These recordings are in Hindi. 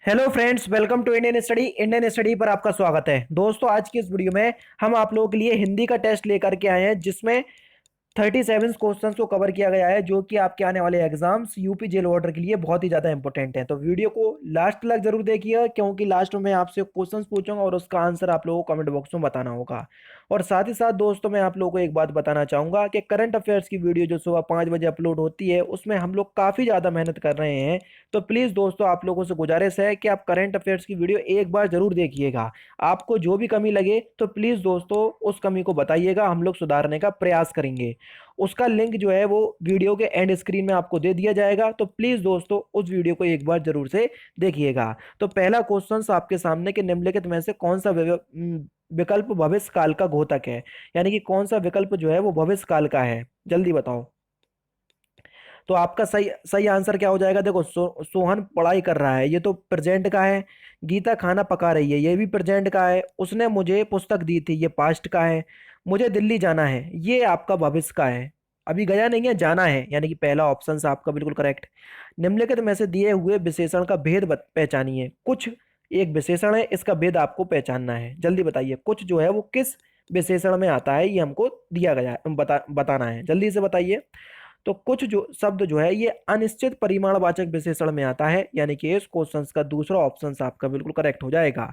Hello friends, welcome to Indian study पर आपका स्वागत है। दोस्तों, आज की इस वीडियो में हम आप लोगों के लिए हिंदी का टेस्ट लेकर के आए हैं, जिसमें 37 क्वेश्चंस को कवर किया गया है, जो कि आपके आने वाले एग्जाम्स यूपी जेल वार्डर के लिए बहुत ही ज्यादा इंपॉर्टेंट है। तो वीडियो को लास्ट तक जरूर देखिए, क्योंकि लास्ट में मैं आपसे क्वेश्चंस पूछूंगा और उसका आंसर आप लोगों को कमेंट बॉक्स में बताना होगा। और साथ ही साथ दोस्तों, मैं आप लोगों को एक बात बताना चाहूंगा कि करंट अफेयर्स की वीडियो जो सुबह 5 बजे अपलोड होती है, उसमें हम लोग काफी ज्यादा मेहनत कर रहे हैं। तो प्लीज दोस्तों, आप लोगों से गुजारिश है कि आप करंट अफेयर्स की वीडियो एक बार जरूर देखिएगा। आपको जो भी कमी लगे तो प्लीज दोस्तों उस कमी को बताइएगा, हम लोग सुधारने का प्रयास करेंगे। उसका लिंक जो है वो वीडियो के एंड स्क्रीन में आपको दे दिया जाएगा, तो प्लीज दोस्तों उस वीडियो को एक बार जरूर से देखिएगा। तो पहला क्वेश्चन आपके सामने कि निम्नलिखित में से कौन सा विकल्प भविष्य काल का घोतक है, यानी कि कौन सा विकल्प जो है वो भविष्य काल का है, जल्दी बताओ। तो आपका सही सही आंसर क्या हो जाएगा? देखो, सोहन पढ़ाई कर रहा है, ये तो प्रेजेंट का है। गीता खाना पका रही है, ये भी प्रेजेंट का है। उसने मुझे पुस्तक दी थी, ये पास्ट का है। मुझे दिल्ली जाना है, ये आपका भविष्य का है। अभी गया नहीं है, जाना है, यानी कि पहला ऑप्शन आपका बिल्कुल करेक्ट। निम्नलिखित में से दिए हुए विशेषण का भेद पहचानिए। कुछ एक विशेषण है, इसका भेद आपको पहचानना है। जल्दी बताइए, कुछ जो है वो किस विशेषण में आता है, ये हमको दिया गया है, बताना है। जल्दी से बताइए। तो कुछ जो शब्द जो है ये अनिश्चित परिमाणवाचक विशेषण में आता है, यानी कि इस क्वेश्चन का दूसरा ऑप्शन आपका बिल्कुल करेक्ट हो जाएगा।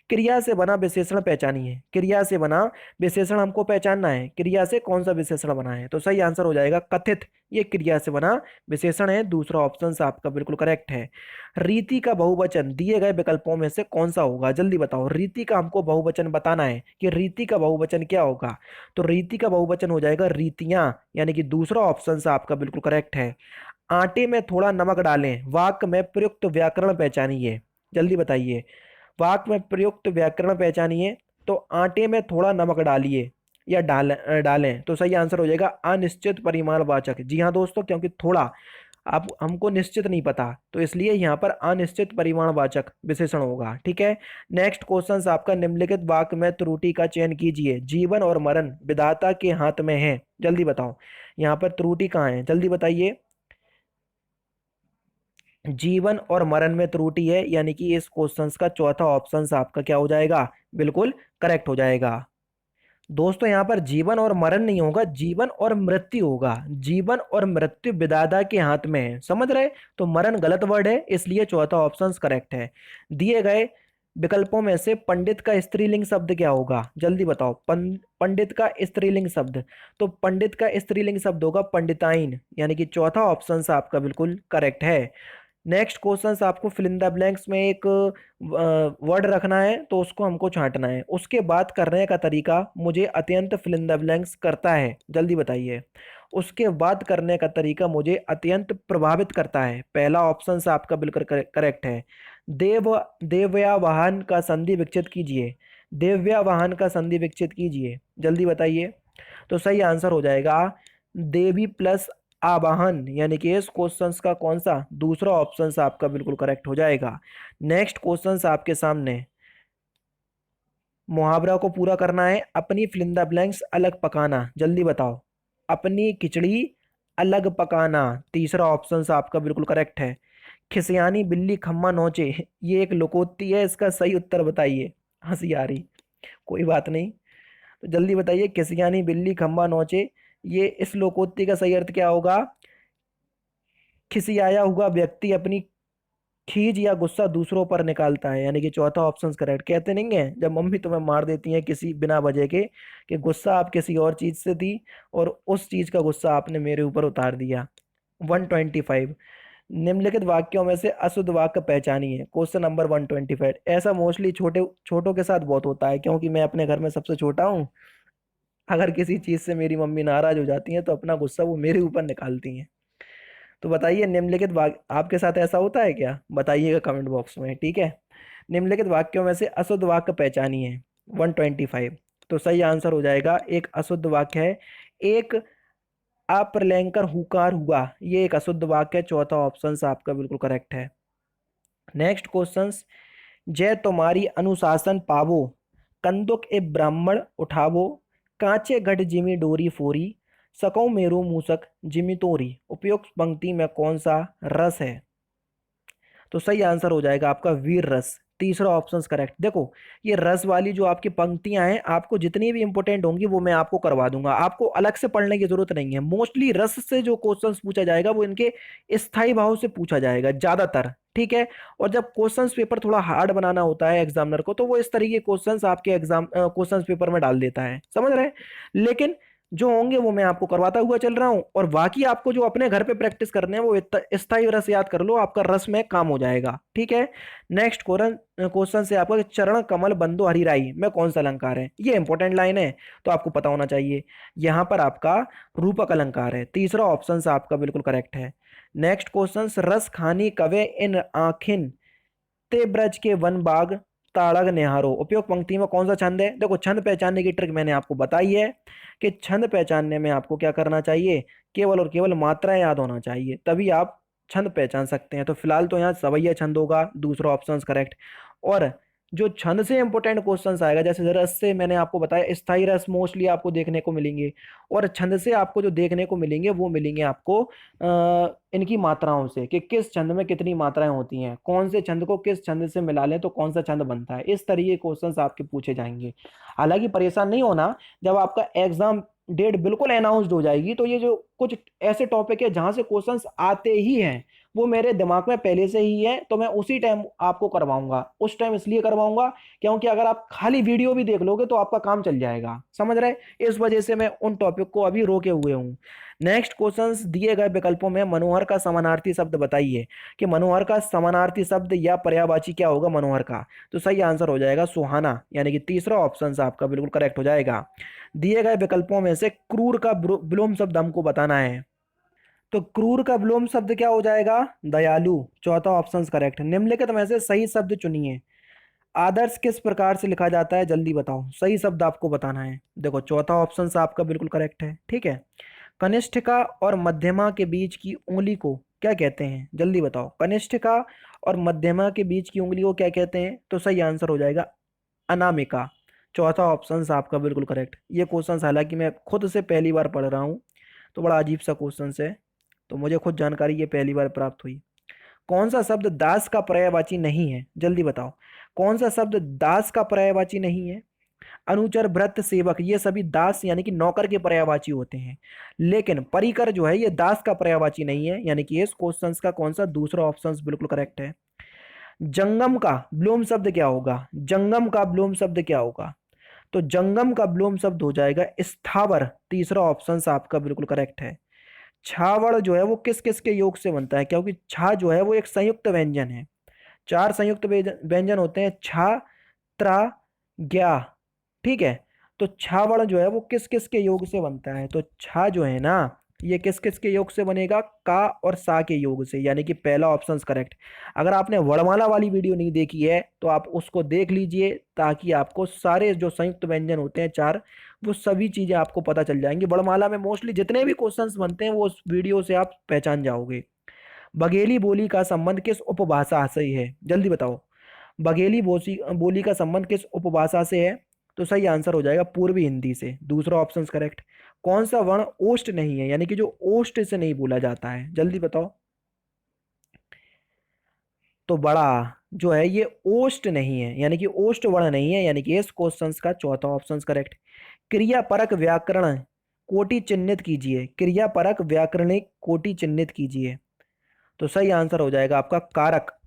क्रिया से बना विशेषण पहचानिए। क्रिया से बना विशेषण हमको पहचानना है, क्रिया से कौन सा विशेषण बना है। तो सही आंसर हो जाएगा कथित। ये क्रिया से बना विशेषण है, दूसरा ऑप्शन आपका बिल्कुल करेक्ट है। रीति का बहुवचन दिए गए विकल्पों में से कौन सा होगा, जल्दी बताओ। रीति का हमको बहुवचन बताना है कि रीति का बहुवचन क्या होगा। तो रीति का बहुवचन हो जाएगा रीतियां, यानी कि दूसरा ऑप्शन आपका बिल्कुल करेक्ट है। आटे में थोड़ा नमक डालें, वाक्य में प्रयुक्त व्याकरण पहचानिए। जल्दी बताइए, वाक्य में प्रयुक्त व्याकरण पहचानिए। तो आटे में थोड़ा नमक डालिए या डालें, तो सही आंसर हो जाएगा अनिश्चित परिमाणवाचक। जी हाँ दोस्तों, क्योंकि थोड़ा आप हमको निश्चित नहीं पता, तो इसलिए यहाँ पर अनिश्चित परिमाणवाचक विशेषण होगा। ठीक है। नेक्स्ट क्वेश्चन आपका, निम्नलिखित वाक्य में त्रुटि का चयन कीजिए। जीवन और मरण विधाता के हाथ में है, जल्दी बताओ। यहाँ पर त्रुटि कहाँ है, जल्दी बताइए। जीवन और मरण में त्रुटि है, यानी कि इस क्वेश्चन का चौथा ऑप्शन आपका क्या हो जाएगा, बिल्कुल करेक्ट हो जाएगा। दोस्तों, यहाँ पर जीवन और मरण नहीं होगा, जीवन और मृत्यु होगा। जीवन और मृत्यु विधाता के हाथ में है, समझ रहे। तो मरण गलत वर्ड है, इसलिए चौथा ऑप्शन करेक्ट है। दिए गए विकल्पों में से पंडित का स्त्रीलिंग शब्द क्या होगा, जल्दी बताओ। पंडित का स्त्रीलिंग शब्द, तो पंडित का स्त्रीलिंग शब्द होगा पंडिताइन, यानी कि चौथा ऑप्शन आपका बिल्कुल करेक्ट है। नेक्स्ट क्वेश्चन आपको फिल इन द ब्लैंक्स में एक वर्ड रखना है, तो उसको हमको छांटना है। उसके बात करने का तरीका मुझे अत्यंत फिल इन द ब्लैंक्स करता है, जल्दी बताइए। उसके बात करने का तरीका मुझे अत्यंत प्रभावित करता है, पहला ऑप्शन आपका बिल्कुल करेक्ट है। देव देवयावाहन का संधि विकसित कीजिए। देव्यावाहन का संधि विकसित कीजिए, जल्दी बताइए। तो सही आंसर हो जाएगा देवी प्लस आवाहन, यानी कि इस क्वेश्चन का कौन सा दूसरा ऑप्शन आपका बिल्कुल करेक्ट हो जाएगा। नेक्स्ट क्वेश्चन आपके सामने, मुहावरा को पूरा करना है। अपनी फिलिंदा ब्लैंक्स अलग पकाना, जल्दी बताओ। अपनी खिचड़ी अलग पकाना, तीसरा ऑप्शन आपका बिल्कुल करेक्ट है। खिसियानी बिल्ली खम्मा नोचे, ये एक लोकोक्ति है, इसका सही उत्तर बताइए। हंसी आ रही, कोई बात नहीं। तो जल्दी बताइए, खिसियानी बिल्ली खम्बा नोचे, ये इस लोकोक्ति का सही अर्थ क्या होगा। खिसियाया हुआ व्यक्ति अपनी खीज या गुस्सा दूसरों पर निकालता है, यानी कि चौथा ऑप्शन करेक्ट। कहते नहीं है जब मम्मी तुम्हें मार देती है किसी बिना वजह के, कि गुस्सा आप किसी और चीज से थी और उस चीज का गुस्सा आपने मेरे ऊपर उतार दिया। 125, निम्नलिखित वाक्यों में से अशुद्ध वाक्य पहचानिए। क्वेश्चन नंबर 125, ऐसा मोस्टली छोटे छोटों के साथ बहुत होता है, क्योंकि मैं अपने घर में सबसे छोटा हूँ। अगर किसी चीज से मेरी मम्मी नाराज हो जाती है तो अपना गुस्सा वो मेरे ऊपर निकालती हैं। तो बताइए, निम्नलिखित वाक्य आपके साथ ऐसा होता है क्या, बताइएगा कमेंट बॉक्स में। ठीक है। निम्नलिखित वाक्यों में से अशुद्ध वाक्य पहचानिए। 125, तो सही आंसर हो जाएगा एक अशुद्ध वाक्य है, एक अप्रलयंकर हुकार हुआ, ये एक अशुद्ध वाक्य है, चौथा ऑप्शन आपका बिल्कुल करेक्ट है। नेक्स्ट क्वेश्चन, जय तुम्हारी अनुशासन पावो, कंदुक ए ब्राह्मण उठावो, कांचे घट जिमी डोरी फोरी, सकौ मेरो मूसक जिमी तोरी, उपयुक्त पंक्ति में कौन सा रस है। तो सही आंसर हो जाएगा आपका वीर रस। तीसरा ऑप्शन करेक्ट। देखो ये रस वाली जो आपकी पंक्तियां हैं, आपको जितनी भी इंपॉर्टेंट होंगी वो मैं आपको करवा दूंगा, आपको अलग से पढ़ने की जरूरत नहीं है। मोस्टली रस से जो क्वेश्चंस पूछा जाएगा वो इनके स्थायी भाव से पूछा जाएगा ज्यादातर, ठीक है। और जब क्वेश्चंस पेपर थोड़ा हार्ड बनाना होता है एग्जामिनर को, तो वो इस तरीके के क्वेश्चंस आपके एग्जाम क्वेश्चंस पेपर में डाल देता है, समझ रहे हैं। लेकिन जो होंगे वो मैं आपको करवाता हुआ चल रहा हूं, और बाकी आपको जो अपने घर पे प्रैक्टिस करने हैं वो स्थायी रस याद कर लो, आपका रस में काम हो जाएगा, ठीक है। नेक्स्ट क्वेश्चन से आपका चरण कमल बंदो हरिराई में कौन सा अलंकार है, ये इंपॉर्टेंट लाइन है तो आपको पता होना चाहिए। यहां पर आपका रूपक अलंकार है। तीसरा ऑप्शन से आपका बिल्कुल करेक्ट है। नेक्स्ट क्वेश्चन, रस खानी कवे इन आखिन ते ब्रज के वन बाग ताड़ग निहारो, उपयोग पंक्ति में कौन सा छंद है। देखो छंद पहचानने की ट्रिक मैंने आपको बताई है कि छंद पहचानने में आपको क्या करना चाहिए, केवल और केवल मात्रा याद होना चाहिए, तभी आप छंद पहचान सकते हैं। तो फिलहाल तो यहाँ सवैया छंद होगा, दूसरा ऑप्शन करेक्ट। और जो छंद से इंपॉर्टेंट क्वेश्चंस आएगा, जैसे रस से मैंने आपको बताया स्थाई रस मोस्टली आपको देखने को मिलेंगे, और छंद से आपको जो देखने को मिलेंगे वो मिलेंगे आपको इनकी मात्राओं से, कि किस छंद में कितनी मात्राएं होती हैं, कौन से छंद को किस छंद से मिला लें तो कौन सा छंद बनता है, इस तरीके के क्वेश्चंस आपके पूछे जाएंगे। हालांकि परेशान नहीं होना, जब आपका एग्जाम डेट बिल्कुल अनाउंस्ड हो जाएगी तो ये जो कुछ ऐसे टॉपिक है जहां से क्वेश्चंस आते ही हैं वो मेरे दिमाग में पहले से ही है, तो मैं उसी टाइम आपको करवाऊंगा। उस टाइम इसलिए करवाऊंगा क्योंकि अगर आप खाली वीडियो भी देख लोगे तो आपका काम चल जाएगा, समझ रहे। इस वजह से मैं उन टॉपिक को अभी रोके हुए हूँ। नेक्स्ट क्वेश्चंस, दिए गए विकल्पों में मनोहर का समानार्थी शब्द बताइए, कि मनोहर का समानार्थी शब्द या पर्यायवाची क्या होगा मनोहर का। तो सही आंसर हो जाएगा सुहाना, यानी कि तीसरा ऑप्शन आपका बिल्कुल करेक्ट हो जाएगा। दिए गए विकल्पों में से क्रूर का विलोम शब्द हमको बताना है, तो क्रूर का विलोम शब्द क्या हो जाएगा, दयालु। चौथा ऑप्शन करेक्ट। निम्नलिखित में से सही शब्द चुनिए। आदर्श किस प्रकार से लिखा जाता है, जल्दी बताओ, सही शब्द आपको बताना है। देखो चौथा ऑप्शन आपका बिल्कुल करेक्ट है, ठीक है। कनिष्ठिका और मध्यमा के बीच की उंगली को क्या कहते हैं, जल्दी बताओ। कनिष्ठिका और मध्यमा के बीच की उंगली को क्या कहते हैं, तो सही आंसर हो जाएगा अनामिका। चौथा ऑप्शन आपका बिल्कुल करेक्ट। ये क्वेश्चन हालांकि मैं खुद से पहली बार पढ़ रहा हूँ, तो बड़ा अजीब सा क्वेश्चन है, तो मुझे खुद जानकारी ये पहली बार प्राप्त हुई। कौन सा शब्द दास का पर्यायवाची नहीं है, जल्दी बताओ। कौन सा शब्द दास का पर्यायवाची नहीं है। अनुचर, भृत्य, सेवक, ये सभी दास यानी कि नौकर के पर्यायवाची होते हैं, लेकिन परिकर जो है ये दास का पर्यायवाची नहीं है, यानी कि इस क्वेश्चन का कौन सा दूसरा ऑप्शन बिल्कुल करेक्ट है। जंगम का विलोम शब्द क्या होगा, जंगम का विलोम शब्द क्या होगा, तो जंगम का विलोम शब्द हो जाएगा स्थावर। तीसरा ऑप्शन आपका बिल्कुल करेक्ट है। छावड़ जो है वो किस किस के योग से बनता है, क्योंकि छा जो है वो एक संयुक्त व्यंजन है। चार संयुक्त व्यंजन होते हैं, छा, त्रा, ज्ञा, ठीक है। तो छावड़ जो है वो किस किस के योग से बनता है, तो छा जो है ना ये किस किस के योग से बनेगा, का और सा के योग से, यानी कि पहला ऑप्शन करेक्ट। अगर आपने वर्णमाला वाली वीडियो नहीं देखी है तो आप उसको देख लीजिए, ताकि आपको सारे जो संयुक्त व्यंजन होते हैं चार, वो सभी चीजें आपको पता चल जाएंगी। वर्णमाला में मोस्टली जितने भी क्वेश्चंस बनते हैं वो उस वीडियो से आप पहचान जाओगे। बघेली बोली का संबंध किस उपभाषा से है, जल्दी बताओ। बघेली बोली का संबंध किस उपभाषा से है, तो सही आंसर हो जाएगा पूर्वी हिंदी से। दूसरा ऑप्शन करेक्ट। कौन सा वर्ण ओष्ठ नहीं है, यानी कि जो ओष्ठ से नहीं बोला जाता है, जल्दी बताओ। तो बड़ा जो है ये ओष्ठ नहीं है, यानी कि ओष्ठ वर्ण नहीं है, यानी कि इस क्वेश्चन का चौथा ऑप्शन करेक्ट। क्रियापरक व्याकरण कोटि चिन्हित कीजिए, क्रियापरक व्याकरणिक कोटि चिन्हित कीजिए, तो सही आंसर हो जाएगा आपका कारक।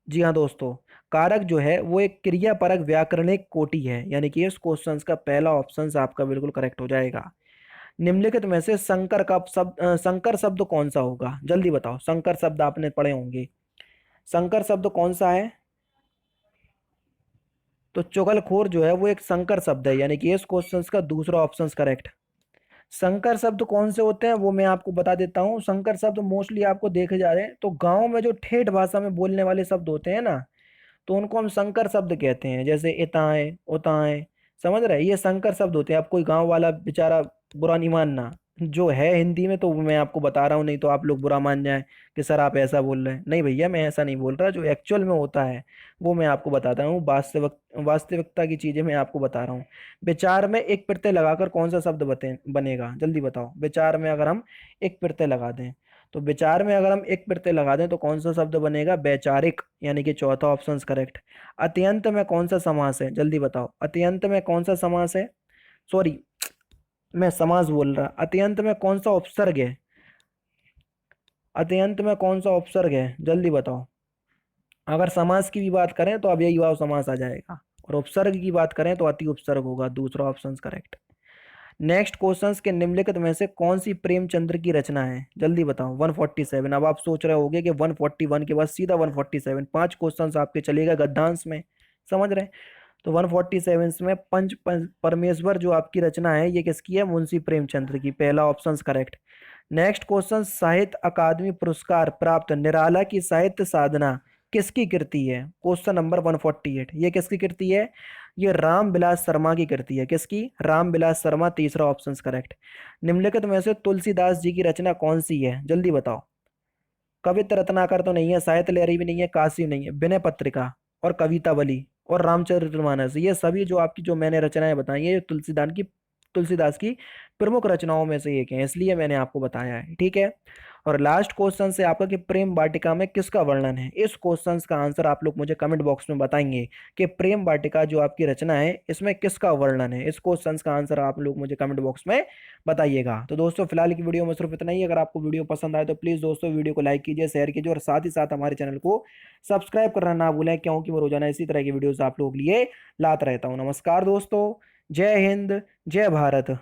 जी हाँ दोस्तों, कारक जो है वो एक क्रियापरक व्याकरणिक कोटि है, यानी कि इस क्वेश्चन का पहला ऑप्शन आपका बिल्कुल करेक्ट हो जाएगा। निम्नलिखित में से संकर का शब्द संकर शब्द कौन सा होगा, जल्दी बताओ। संकर शब्द आपने पढ़े होंगे, संकर शब्द कौन सा है, तो चुगलखोर जो है वो एक संकर शब्द है, यानी कि इस क्वेश्चन का दूसरा ऑप्शन करेक्ट। संकर शब्द कौन से होते हैं वो मैं आपको बता देता हूँ। संकर शब्द मोस्टली आपको देखे जा रहे हैं तो गांव में जो ठेठ भाषा में बोलने वाले शब्द होते हैं ना, तो उनको हम संकर शब्द कहते हैं, जैसे इताएं उताएं, समझ रहे हैं, ये संकर शब्द होते हैं। आप कोई गांव वाला बेचारा बुरा नहीं मानना, जो है हिंदी में तो मैं आपको बता रहा हूँ, नहीं तो आप लोग बुरा मान जाएं कि सर आप ऐसा बोल रहे हैं। नहीं भैया, मैं ऐसा नहीं बोल रहा, जो एक्चुअल में होता है वो मैं आपको बताता हूँ, वास्तविकता की चीजें मैं आपको बता रहा हूँ। विचार में एक प्रत्यय लगाकर कौन सा शब्द बनेगा, जल्दी बताओ। विचार में अगर हम एक प्रत्यय लगा दें तो विचार में अगर हम एक प्रत्यय लगा दें तो कौन सा शब्द बनेगा? वैचारिक, यानी कि चौथा ऑप्शन करेक्ट। अत्यंत में कौन सा समास है? जल्दी बताओ, अत्यंत में कौन सा समास है? सॉरी, मैं समास बोल रहा। अत्यंत में कौन सा उपसर्ग है? अत्यंत में कौन सा उपसर्ग है? जल्दी बताओ। अगर समास की भी बात करें तो अब यही वाव समास आ जाएगा, और उपसर्ग की बात करें तो अति उपसर्ग होगा। दूसरा ऑप्शन करेक्ट। नेक्स्ट क्वेश्चंस के निम्नलिखित में से कौन सी प्रेमचंद्र की रचना है? जल्दी बताओ। 147। अब आप सोच रहे होगे कि 141 के बाद सीधा 147, 5 क्वेश्चंस आपके चलेगा गद्यांश में, समझ रहे हैं? तो 147 में परमेश्वर जो आपकी रचना है ये किसकी है? मुंशी प्रेमचंद्र की। पहला ऑप्शन करेक्ट। नेक्स्ट क्वेश्चन, साहित्य अकादमी पुरस्कार प्राप्त निराला की साहित्य साधना किसकी कृति है? क्वेश्चन नंबर 148, ये किसकी कृति है? ये राम विलास शर्मा की कृति है। किसकी? राम विलास शर्मा। तीसरा ऑप्शन करेक्ट। निम्नलिखित में से तुलसीदास जी की रचना कौन सी है? जल्दी बताओ। कवित्र रत्नाकर तो नहीं है, साहित्य लहरी भी नहीं है, काशी नहीं है, विनय पत्रिका और कवितावली और रामचरितमानस, ये सभी जो आपकी जो मैंने रचनाएं बताई हैं ये तुलसीदास की प्रमुख रचनाओं में से एक है, इसलिए मैंने आपको बताया है। ठीक है। और लास्ट क्वेश्चन से आपका कि प्रेम वाटिका में किसका वर्णन है? इस क्वेश्चन का आंसर आप लोग मुझे कमेंट बॉक्स में बताएंगे कि प्रेम वाटिका जो आपकी रचना है इसमें किसका वर्णन है। इस क्वेश्चन का आंसर आप लोग मुझे कमेंट बॉक्स में बताइएगा। तो दोस्तों फिलहाल की वीडियो में सिर्फ इतना ही। अगर आपको वीडियो पसंद आए तो प्लीज दोस्तों वीडियो को लाइक कीजिए, शेयर कीजिए और साथ ही साथ हमारे चैनल को सब्सक्राइब करना ना भूलें, क्योंकि मैं रोजाना इसी तरह की वीडियोस आप लोग लिए लाता रहता हूँ। नमस्कार दोस्तों, जय हिंद, जय भारत।